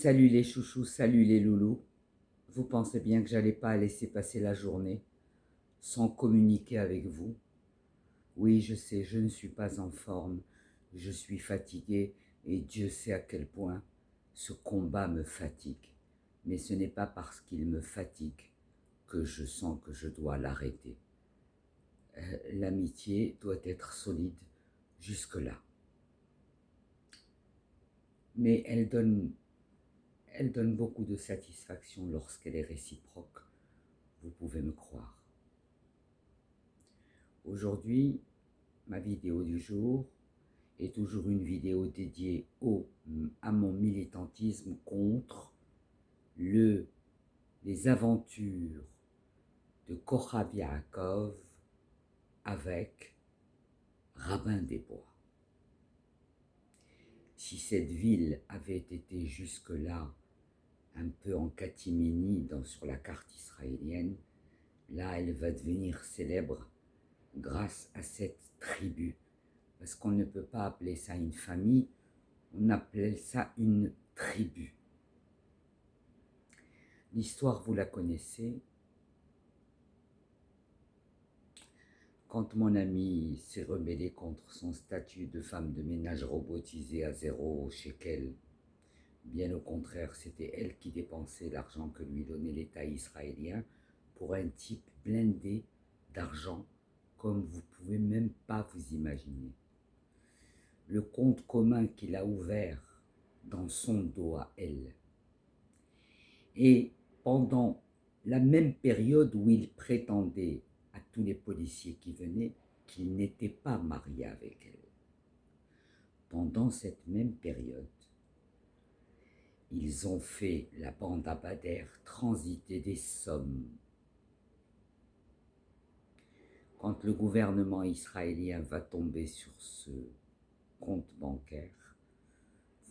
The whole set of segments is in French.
Salut les chouchous, salut les loulous. Vous pensez bien que j'allais pas laisser passer la journée sans communiquer avec vous? Oui, je sais, je ne suis pas en forme, je suis fatigué et Dieu sait à quel point ce combat me fatigue. Mais ce n'est pas parce qu'il me fatigue que je sens que je dois l'arrêter. L'amitié doit être solide jusque-là. Mais elle donne beaucoup de satisfaction lorsqu'elle est réciproque. Vous pouvez me croire. Aujourd'hui, ma vidéo du jour est toujours une vidéo dédiée à mon militantisme contre les aventures de Kochav Yaakov avec Rabin des Bois. Si cette ville avait été jusque-là un peu en catimini sur la carte israélienne, là elle va devenir célèbre grâce à cette tribu. Parce qu'on ne peut pas appeler ça une famille, on appelait ça une tribu. L'histoire, vous la connaissez. Quand mon ami s'est rebellé contre son statut de femme de ménage robotisée à 0 shekel, bien au contraire, c'était elle qui dépensait l'argent que lui donnait l'État israélien pour un type blindé d'argent comme vous ne pouvez même pas vous imaginer. Le compte commun qu'il a ouvert dans son dos à elle. Et pendant la même période où il prétendait à tous les policiers qui venaient qu'il n'était pas marié avec elle, pendant cette même période, ils ont fait, la bande Abadère, transiter des sommes. Quand le gouvernement israélien va tomber sur ce compte bancaire,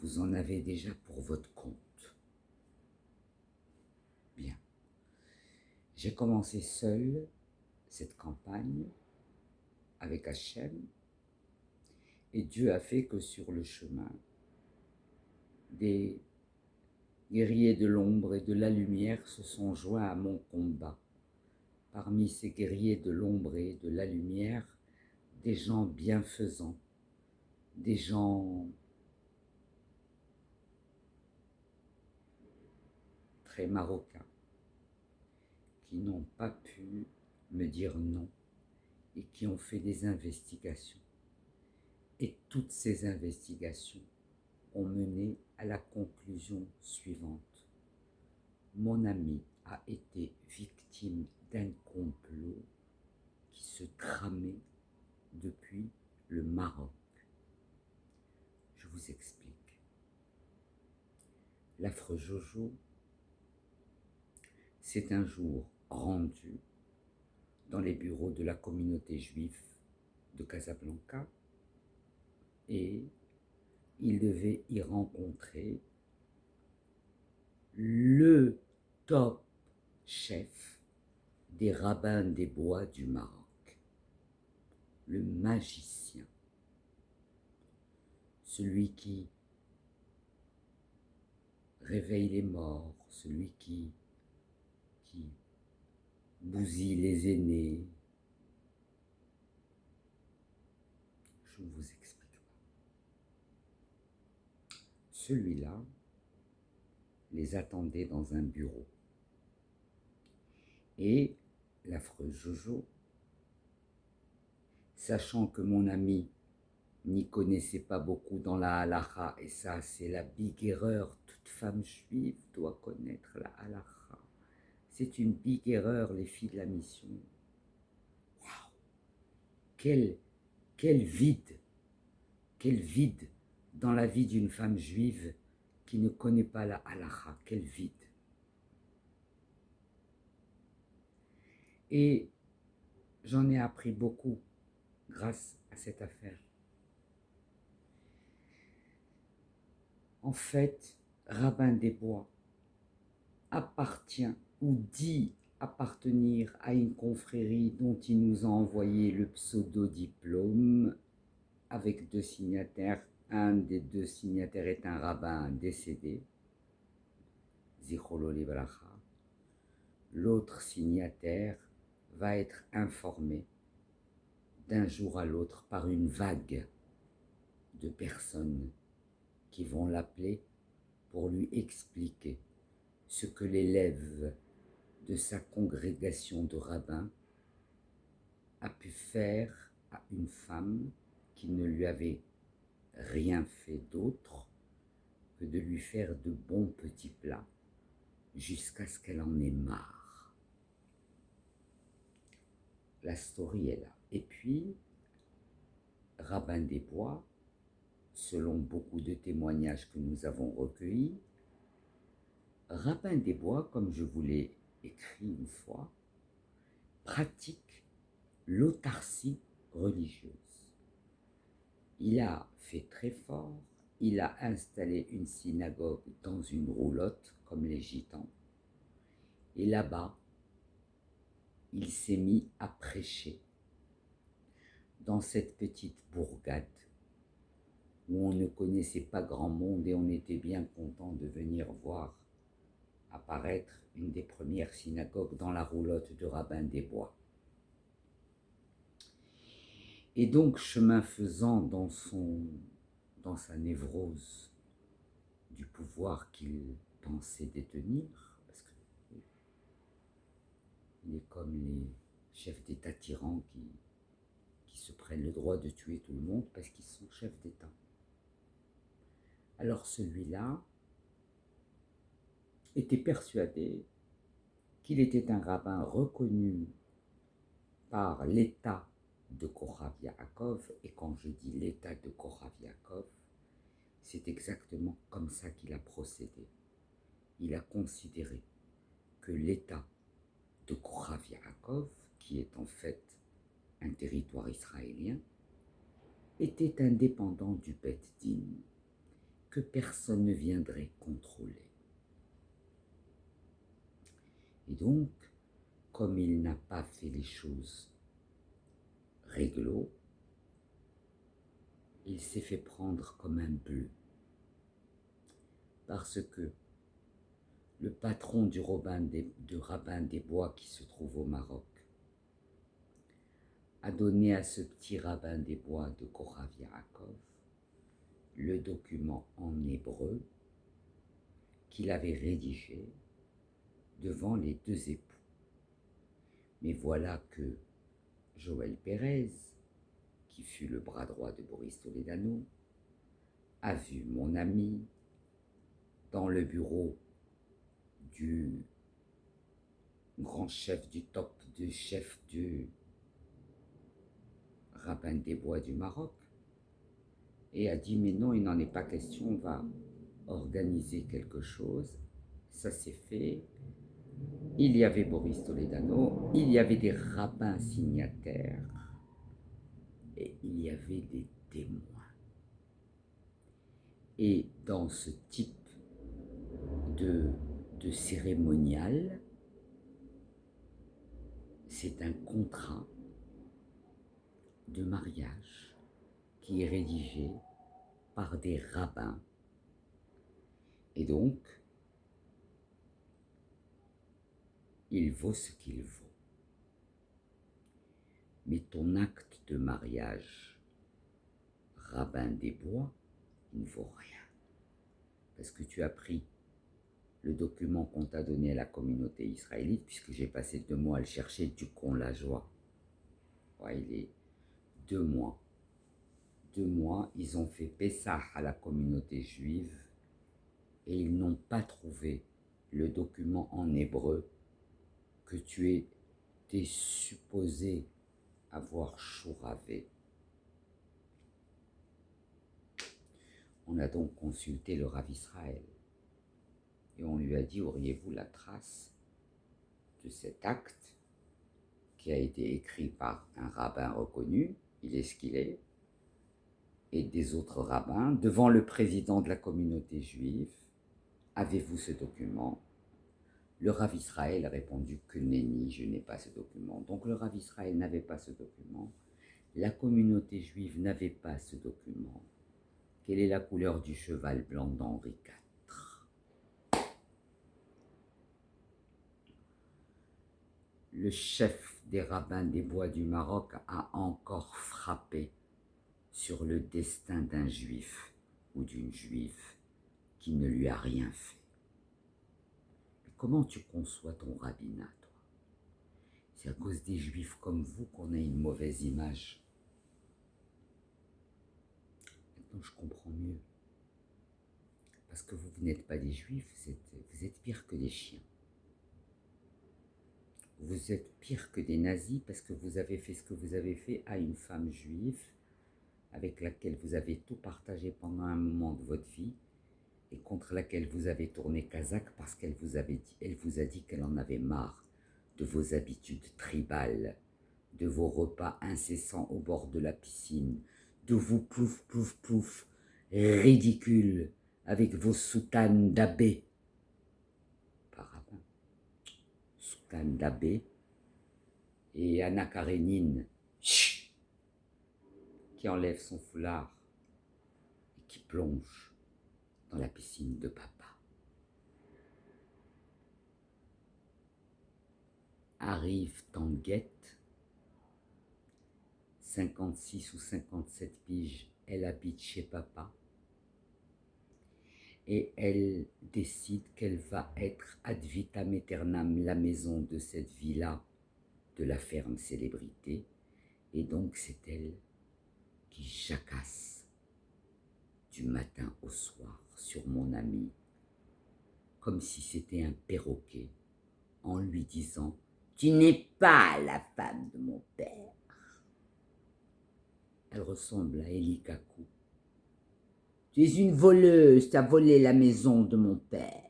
vous en avez déjà pour votre compte. Bien. J'ai commencé seul cette campagne avec Hachem et Dieu a fait que sur le chemin, des guerriers de l'ombre et de la lumière se sont joints à mon combat. Parmi ces guerriers de l'ombre et de la lumière, des gens bienfaisants, des gens très marocains, qui n'ont pas pu me dire non et qui ont fait des investigations. Et toutes ces investigations ont mené à la conclusion suivante. Mon ami a été victime d'un complot qui se tramait depuis le Maroc. Je vous explique. L'affreux Jojo s'est un jour rendu dans les bureaux de la communauté juive de Casablanca et il devait y rencontrer le top chef des rabbins des bois du Maroc, le magicien, celui qui réveille les morts, celui qui bousille les aînés. Je ne vous explique pas. Celui-là les attendait dans un bureau. Et l'affreux Jojo, sachant que mon ami n'y connaissait pas beaucoup dans la halakha, et ça c'est la big erreur, toute femme juive doit connaître la halakha. C'est une big erreur, les filles de la mission. Waouh! Quel vide dans la vie d'une femme juive qui ne connaît pas la halakha, quel vide. Et j'en ai appris beaucoup grâce à cette affaire. En fait, Rabin des Bois appartient ou dit appartenir à une confrérie dont il nous a envoyé le pseudo-diplôme avec 2 signataires. Un des 2 signataires est un rabbin décédé. Zicholo Livracha, l'autre signataire va être informé d'un jour à l'autre par une vague de personnes qui vont l'appeler pour lui expliquer ce que l'élève de sa congrégation de rabbins a pu faire à une femme qui ne lui avait rien fait d'autre que de lui faire de bons petits plats jusqu'à ce qu'elle en ait marre. La story est là. Et puis, Rabbin des Bois, selon beaucoup de témoignages que nous avons recueillis, Rabbin des Bois, comme je vous l'ai écrit une fois, pratique l'autarcie religieuse. Il a fait très fort, il a installé une synagogue dans une roulotte, comme les gitans, et là-bas, il s'est mis à prêcher dans cette petite bourgade où on ne connaissait pas grand monde et on était bien content de venir voir apparaître une des premières synagogues dans la roulotte de Rabbin des Bois. Et donc, chemin faisant dans sa névrose du pouvoir qu'il pensait détenir, parce que il est comme les chefs d'État tyrans qui se prennent le droit de tuer tout le monde parce qu'ils sont chefs d'État. Alors celui-là était persuadé qu'il était un rabbin reconnu par l'État de Korav Yaakov, et quand je dis l'État de Korav Yaakov, c'est exactement comme ça qu'il a procédé. Il a considéré que l'État de Korav Yaakov, qui est en fait un territoire israélien, était indépendant du Beth Din, que personne ne viendrait contrôler. Et donc, comme il n'a pas fait les choses réglo, il s'est fait prendre comme un bleu, parce que le patron du rabbin des Bois qui se trouve au Maroc a donné à ce petit rabbin des Bois de Korav Yaakov le document en hébreu qu'il avait rédigé devant les deux époux. Mais voilà que Joël Pérez, qui fut le bras droit de Boris Toledano, a vu mon ami dans le bureau du grand chef du chef du rabbin des Bois du Maroc, et a dit mais non, il n'en est pas question, on va organiser quelque chose. Ça s'est fait. Il y avait Boris Toledano, il y avait des rabbins signataires et il y avait des témoins. Et dans ce type de cérémonial, c'est un contrat de mariage qui est rédigé par des rabbins. Et donc, il vaut ce qu'il vaut. Mais ton acte de mariage, rabbin des Bois, il ne vaut rien. Parce que tu as pris le document qu'on t'a donné à la communauté israélite, puisque j'ai passé 2 mois à le chercher, du con la joie. Ouais, il est 2 mois. 2 mois, ils ont fait Pessah à la communauté juive et ils n'ont pas trouvé le document en hébreu que tu étais supposé avoir chouravé. On a donc consulté le Rav Israël et on lui a dit, auriez-vous la trace de cet acte qui a été écrit par un rabbin reconnu, il est ce qu'il est, et des autres rabbins, devant le président de la communauté juive, avez-vous ce document? Le Rav Israël a répondu que nenni, je n'ai pas ce document. Donc le Rav Israël n'avait pas ce document, la communauté juive n'avait pas ce document. Quelle est la couleur du cheval blanc d'Henri IV? le chef des rabbins des bois du Maroc a encore frappé sur le destin d'un juif ou d'une juive qui ne lui a rien fait. Mais comment tu conçois ton rabbinat, toi? C'est à cause des juifs comme vous qu'on a une mauvaise image. Maintenant, je comprends mieux. Parce que vous n'êtes pas des juifs, vous êtes pire que des chiens. Vous êtes pire que des nazis parce que vous avez fait ce que vous avez fait à une femme juive avec laquelle vous avez tout partagé pendant un moment de votre vie et contre laquelle vous avez tourné casaque parce qu'elle vous a dit qu'elle en avait marre de vos habitudes tribales, de vos repas incessants au bord de la piscine, de vos plouf plouf plouf ridicules avec vos soutanes d'abbé. Pas rabbin. Soutanes d'abbé. Et Anna Karénine, qui enlève son foulard et qui plonge dans la piscine de papa. Arrive Tanguette, 56 ou 57 piges, elle habite chez papa et elle décide qu'elle va être ad vitam aeternam la maison de cette villa de la ferme célébrité, et donc c'est elle qui jacasse du matin au soir sur mon ami, comme si c'était un perroquet, en lui disant « Tu n'es pas la femme de mon père ». Elle ressemble à Eli Kaku. « Tu es une voleuse, tu as volé la maison de mon père ».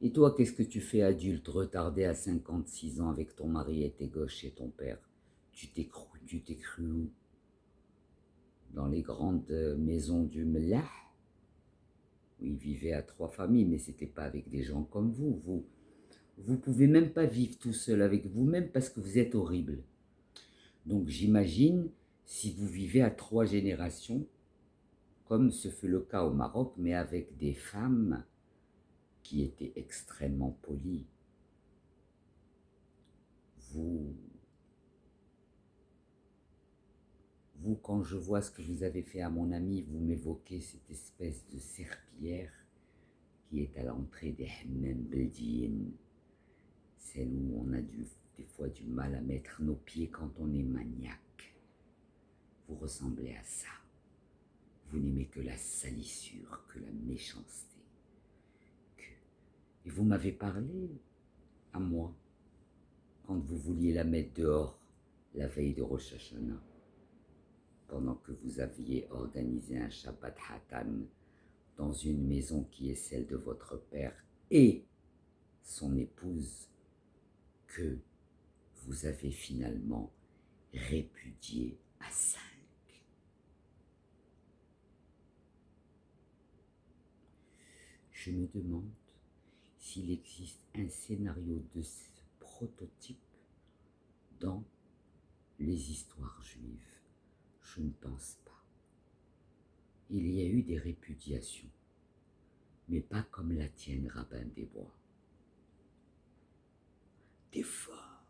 Et toi, qu'est-ce que tu fais adulte, retardé à 56 ans avec ton mari et tes gauches et ton père? Tu t'es cru où? Dans les grandes maisons du Mellah, où ils vivaient à 3 familles, mais c'était pas avec des gens comme vous. Vous pouvez même pas vivre tout seul avec vous-même parce que vous êtes horrible. Donc j'imagine si vous vivez à 3 générations, comme ce fut le cas au Maroc, mais avec des femmes qui étaient extrêmement polies. Vous, quand je vois ce que vous avez fait à mon ami, vous m'évoquez cette espèce de serpillière qui est à l'entrée des Hammam Beldin, celle où on a des fois du mal à mettre nos pieds quand on est maniaque. Vous ressemblez à ça. Vous n'aimez que la salissure, que la méchanceté. Et vous m'avez parlé à moi quand vous vouliez la mettre dehors la veille de Rosh Hashanah, pendant que vous aviez organisé un Shabbat Hatan dans une maison qui est celle de votre père et son épouse, que vous avez finalement répudié à 5. Je me demande s'il existe un scénario de ce prototype dans les histoires juives. Je ne pense pas. Il y a eu des répudiations, mais pas comme la tienne, rabbin des bois. T'es fort.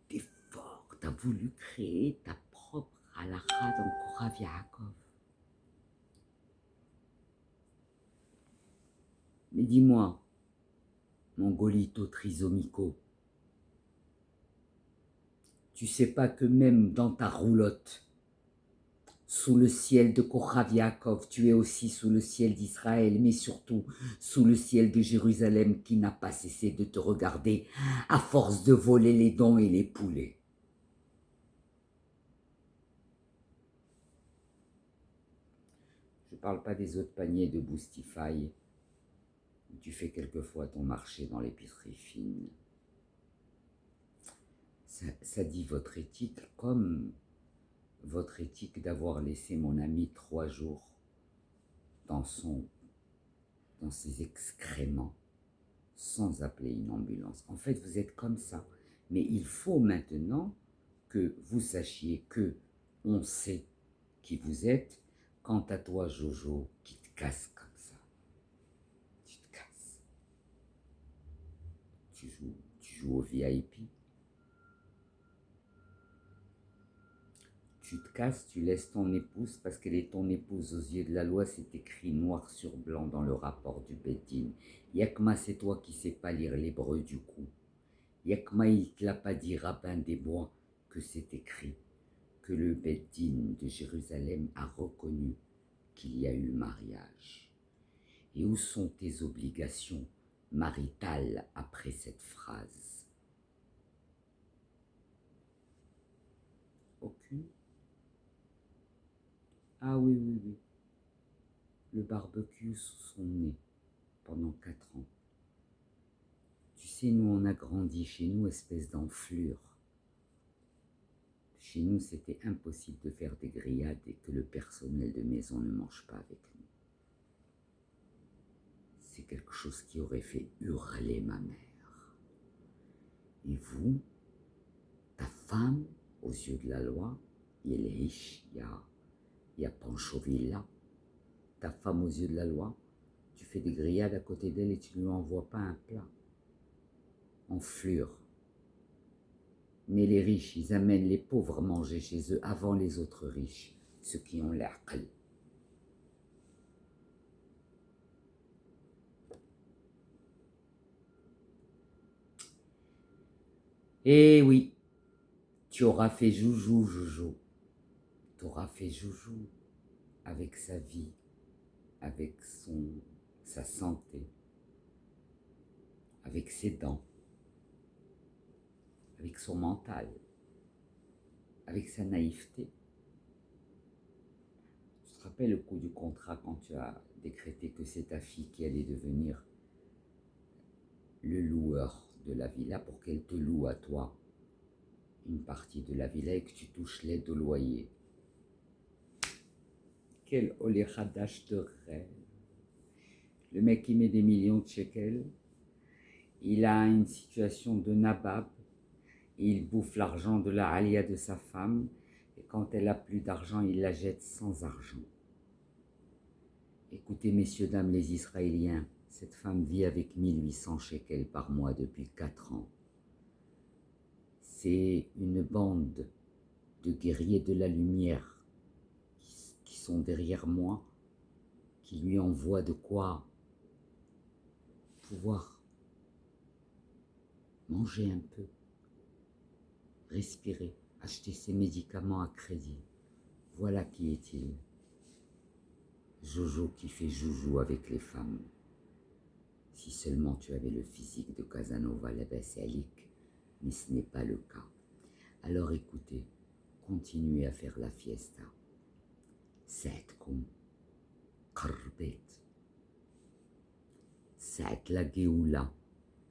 T'es fort. T'as voulu créer ta propre halakha dans Korav Yaakov. Mais dis-moi, mon golito trisomico, tu sais pas que même dans ta roulotte, sous le ciel de Korav Yaakov, tu es aussi sous le ciel d'Israël, mais surtout sous le ciel de Jérusalem qui n'a pas cessé de te regarder à force de voler les dons et les poulets. Je ne parle pas des autres paniers de Boostify où tu fais quelquefois ton marché dans l'épicerie fine. Ça dit votre éthique comme votre éthique d'avoir laissé mon ami 3 jours dans ses excréments sans appeler une ambulance. En fait, vous êtes comme ça. Mais il faut maintenant que vous sachiez que on sait qui vous êtes. Quant à toi, Jojo, qui te casse comme ça. Tu te casses. tu joues au VIP. Tu te casses, tu laisses ton épouse parce qu'elle est ton épouse aux yeux de la loi, c'est écrit noir sur blanc dans le rapport du Beth-Din. Yakma, c'est toi qui sais pas lire l'hébreu du coup. Yakma, il te l'a pas dit, rabbin des bois, que c'est écrit, que le Beth-Din de Jérusalem a reconnu qu'il y a eu mariage. Et où sont tes obligations maritales après cette phrase? Aucune. Ah oui, oui, oui. Le barbecue sous son nez pendant 4 ans. Tu sais, nous, on a grandi chez nous, espèce d'enflure. Chez nous, c'était impossible de faire des grillades et que le personnel de maison ne mange pas avec nous. C'est quelque chose qui aurait fait hurler ma mère. Et vous, ta femme, aux yeux de la loi, il est riche, il y a Pancho Villa. Ta femme, aux yeux de la loi, tu fais des grillades à côté d'elle et tu ne lui envoies pas un plat. Enflure. Mais les riches, ils amènent les pauvres manger chez eux avant les autres riches, ceux qui ont l'aql. Eh oui, tu auras fait joujou, Jojo. Tu auras fait joujou avec sa vie, avec sa santé, avec ses dents, avec son mental, avec sa naïveté. Tu te rappelles le coup du contrat quand tu as décrété que c'est ta fille qui allait devenir le loueur de la villa pour qu'elle te loue à toi une partie de la villa et que tu touches l'aide au loyer. Quel olé khadash de rêve. Le mec qui met des millions de shekels, il a une situation de nabab, et il bouffe l'argent de la alia de sa femme, et quand elle a plus d'argent, il la jette sans argent. Écoutez, messieurs, dames, les Israéliens, cette femme vit avec 1800 shekels par mois depuis 4 ans. C'est une bande de guerriers de la lumière qui sont derrière moi, qui lui envoient de quoi pouvoir manger un peu, respirer, acheter ses médicaments à crédit. Voilà qui est-il. Jojo qui fait joujou avec les femmes. Si seulement tu avais le physique de Casanova Labasalik, mais ce n'est pas le cas. Alors écoutez, continuez à faire la fiesta. Saatkoum, Karbet. Saat la Géoula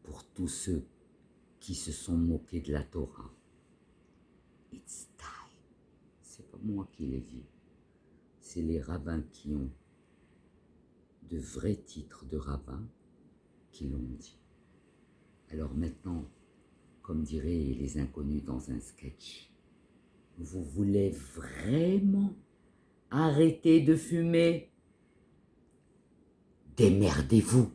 pour tous ceux qui se sont moqués de la Torah. It's time. C'est pas moi qui l'ai dit. C'est les rabbins qui ont de vrais titres de rabbins qui l'ont dit. Alors maintenant, comme diraient les inconnus dans un sketch, vous voulez vraiment arrêter de fumer? Démerdez-vous!